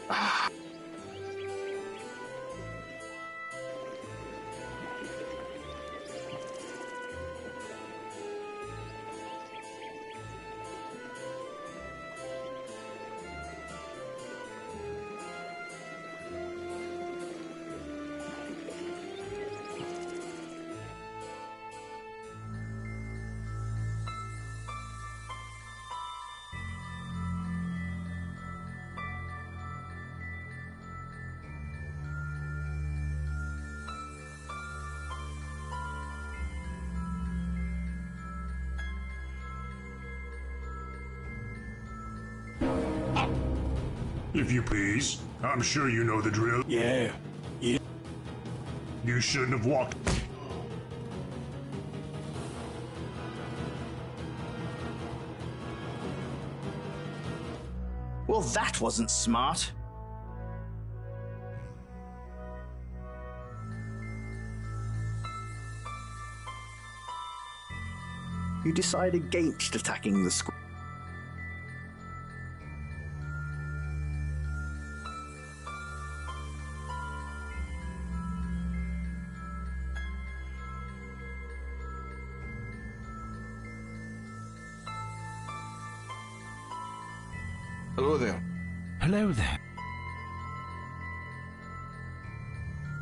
If you please, I'm sure you know the drill. Yeah. You shouldn't have walked. Well, that wasn't smart. You decide against attacking the squid. Hello there. Hello there.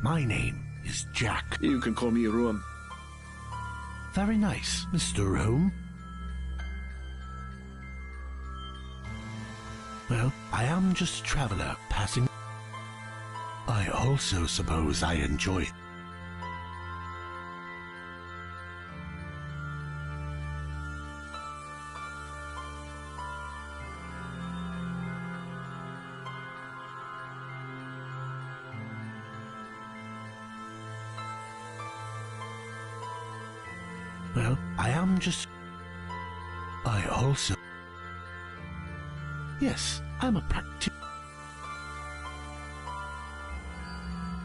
My name is Jack. You can call me Roam. Very nice, Mr. Rome. Well, I am just a traveler passing. I also suppose I enjoy it. Well, I am just... I also... Yes, I'm a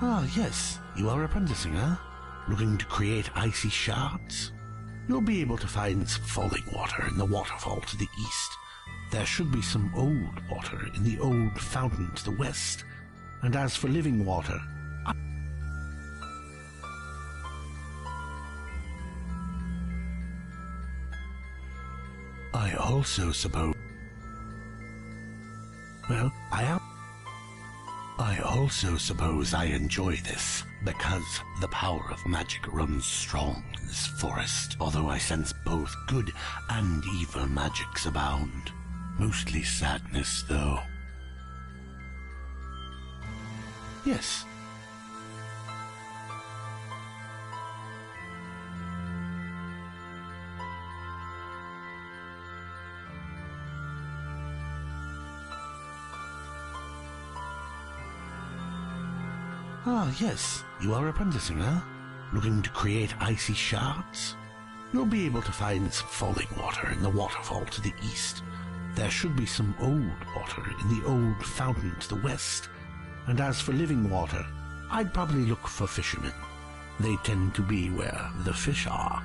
Ah, yes, you are apprenticing, huh? Looking to create icy shards? You'll be able to find some falling water in the waterfall to the east. There should be some old water in the old fountain to the west. And as for living water... I also suppose... Well, I also suppose I enjoy this, because the power of magic runs strong in this forest, although I sense both good and evil magics abound. Mostly sadness, though. Yes. Ah, yes, you are apprenticing, huh? Looking to create icy shards? You'll be able to find some falling water in the waterfall to the east. There should be some old water in the old fountain to the west. And as for living water, I'd probably look for fishermen. They tend to be where the fish are.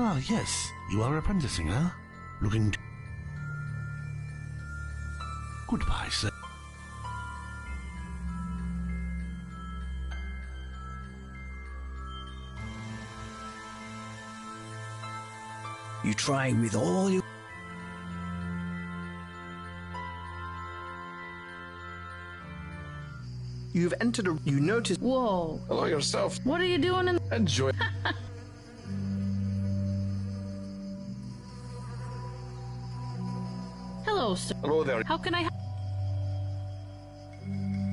Ah, yes. You are apprenticing, huh? Looking to... Goodbye, sir. You try with all your... You've entered a... You notice... Whoa. Hello yourself. What are you doing in... Enjoy. Hello, sir. Hello there. How can I...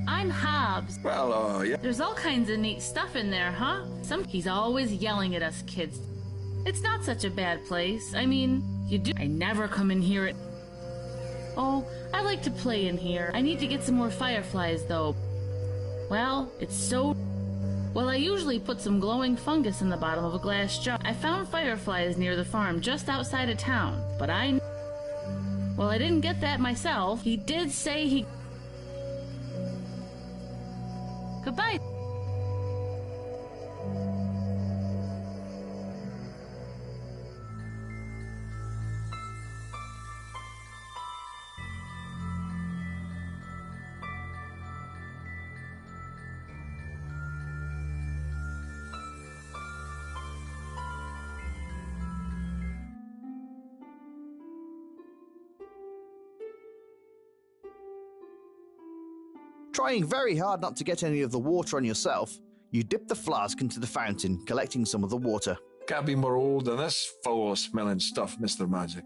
I'm Hobbs. Well, yeah. There's all kinds of neat stuff in there, huh? He's always yelling at us kids. It's not such a bad place. I mean, you do... I never come in here at... Oh, I like to play in here. I need to get some more fireflies, though. Well, it's so... Well, I usually put some glowing fungus in the bottom of a glass jar. I found fireflies near the farm just outside of town, but Well, I didn't get that myself. He did say he... Goodbye. Trying very hard not to get any of the water on yourself, you dip the flask into the fountain, collecting some of the water. Can't be more old than this foul-smelling stuff, Mr. Magic.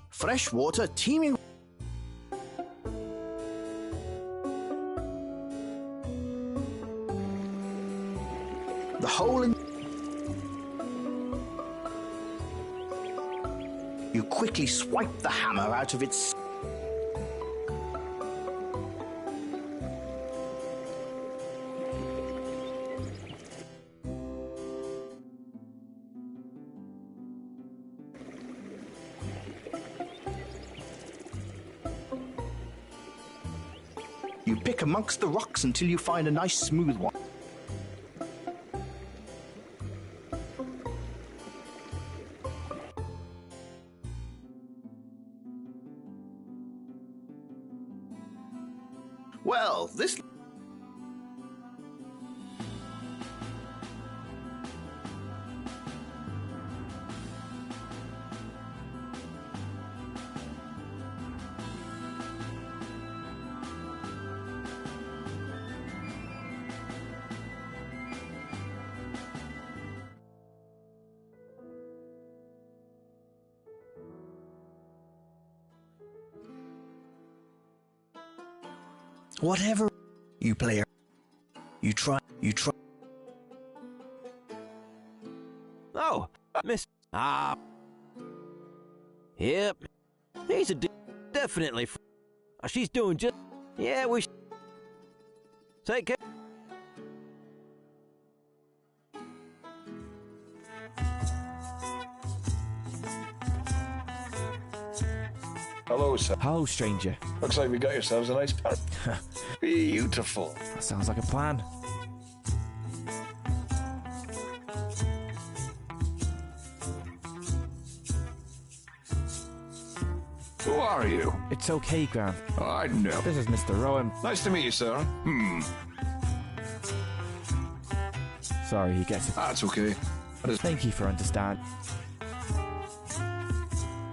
Fresh water teeming... The hole in... You quickly swipe the hammer out of its... You pick amongst the rocks until you find a nice smooth one. Well, this... Whatever you play, you try. Oh, Miss... Yep. He's definitely... She's doing just... Yeah, we... Take care. Hello, sir. Hello, stranger. Looks like we got yourselves a nice pair. Beautiful. That sounds like a plan. Who are you? It's okay, Gran. Oh, I know. This is Mr. Rowan. Nice to meet you, sir. Sorry, he gets it. That's okay. Thank you for understanding.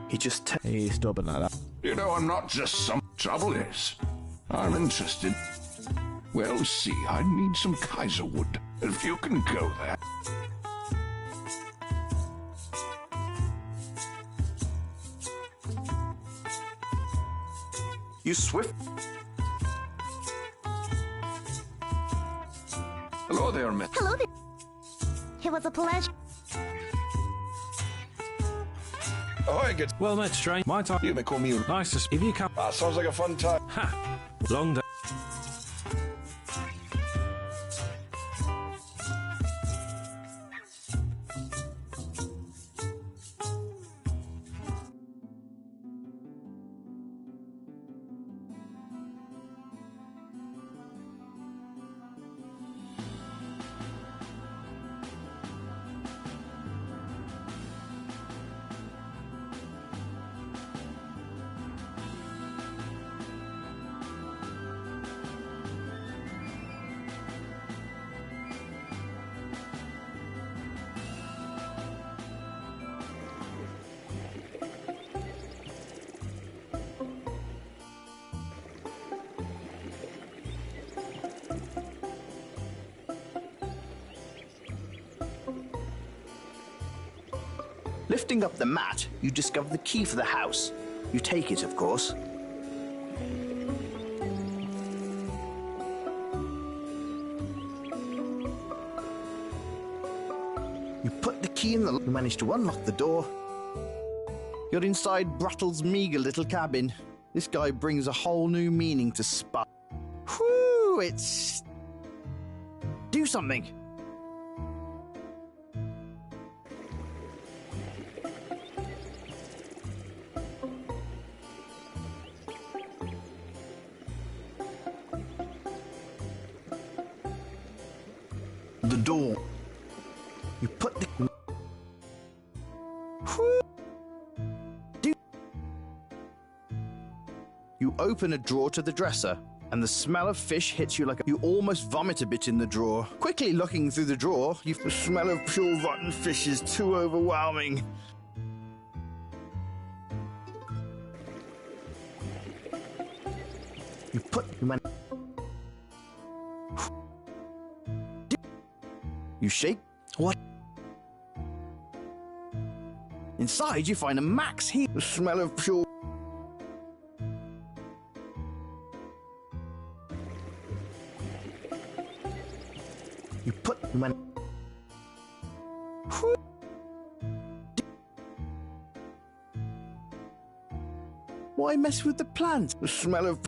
He just... He's stubborn like that. You know, I'm not just some... Trouble is, I'm interested. Well, see, I need some Kaiserwood. If you can go there. You swift... Hello there, Miss. Hello there. Hey, what's... was a pleasure. Ahoy, good. Well met, strange. My time. You may call me. Nice to see you. Come. That sounds like a fun time. Ha! Long day. Lifting up the mat, you discover the key for the house. You take it, of course. You put the key in the lock. You manage to unlock the door. You're inside Brattle's meager little cabin. This guy brings a whole new meaning to spa. Whew, it's... Do something. The door. You put the... You open a drawer to the dresser, and the smell of fish hits you like a... You almost vomit a bit in the drawer. Quickly looking through the drawer, the smell of pure rotten fish is too overwhelming. You put... You shake. What? Inside, you find a max heat. The smell of pure... You put... Why mess with the plants? The smell of...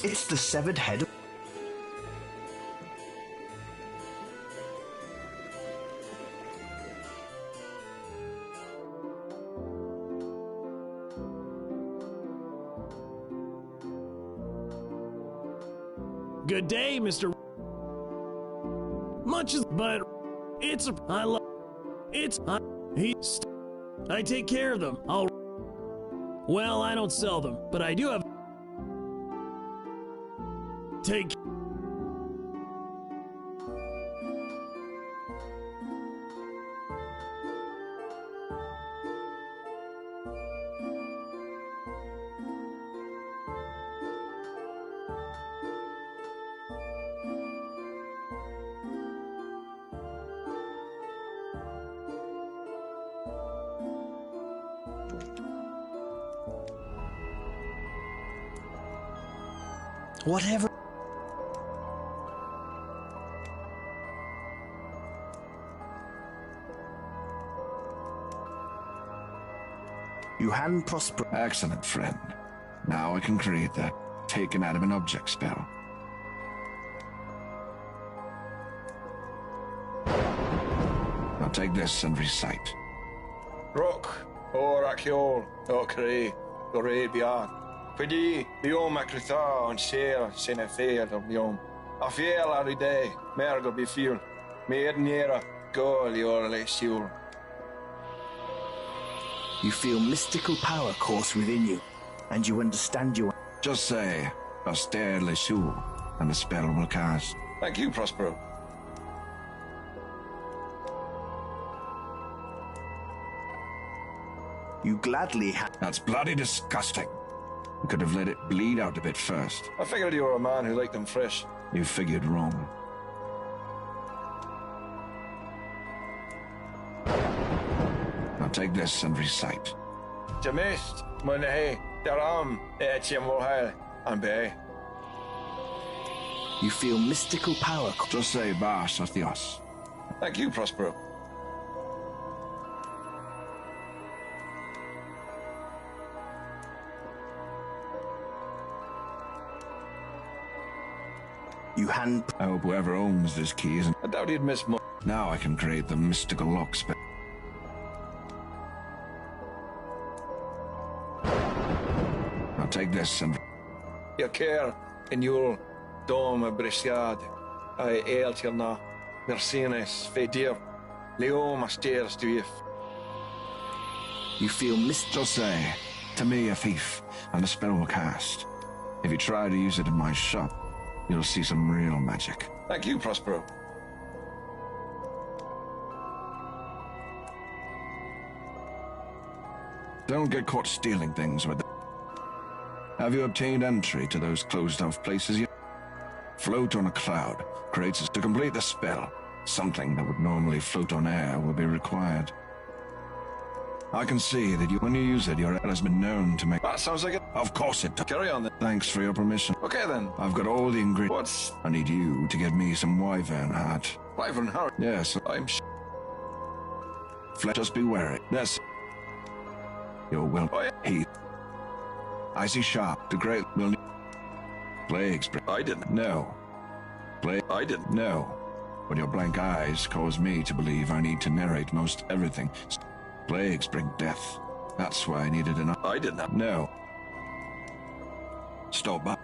It's the severed head of... Good day, Mr. Much as, but it's a... I love... It's... I take care of them. Well, I don't sell them, but I do have... Take... Whatever... You hand Prosper... Excellent, friend. Now I can create the taken out of an object spell. Now take this and recite. Rock, or Akiol, or Cree, or Bian. Pwedi, biom acritha on sel, sine fail of biom. A fail every day, mergo be feel. Maid near go, your lay siul. You feel mystical power course within you, and you understand you... Just say, Auster le Shul, and the spell will cast. Thank you, Prospero. You gladly That's bloody disgusting. You could have let it bleed out a bit first. I figured you were a man who liked them fresh. You figured wrong. Now take this and recite. Jamist, Munahe, Daram, Echimwalhal, and Bay. You feel mystical power. Just say Bash Athios. Thank you, Prospero. You hand. I hope whoever owns this key isn't. I doubt he'd miss much. Now I can create the mystical lock spell. Now take this and. Your care in your dome apreciad. I eltilna. Mercenes, Fedir. Leo Masters to if. You feel Just say, to me a thief, and the spell will cast. If you try to use it in my shop, you'll see some real magic. Thank you, Prospero. Don't get caught stealing things with them. Have you obtained entry to those closed-off places yet? Float on a cloud creates to complete the spell. Something that would normally float on air will be required. I can see that when you use it, your head has been known to make... That sounds like it. Of course it does. Carry on then. Thanks for your permission. Okay then. I've got all the ingredients. I need you to get me some wyvern heart. Wyvern heart? Yes. I'm Just be wary. Yes. Your will. Oh, yeah. He. Icy sharp. The great will need. Plagues. I didn't. No. Plague. I didn't. No. But your blank eyes cause me to believe I need to narrate most everything. Plagues bring death. That's why I needed enough. I did not. No. Stop up.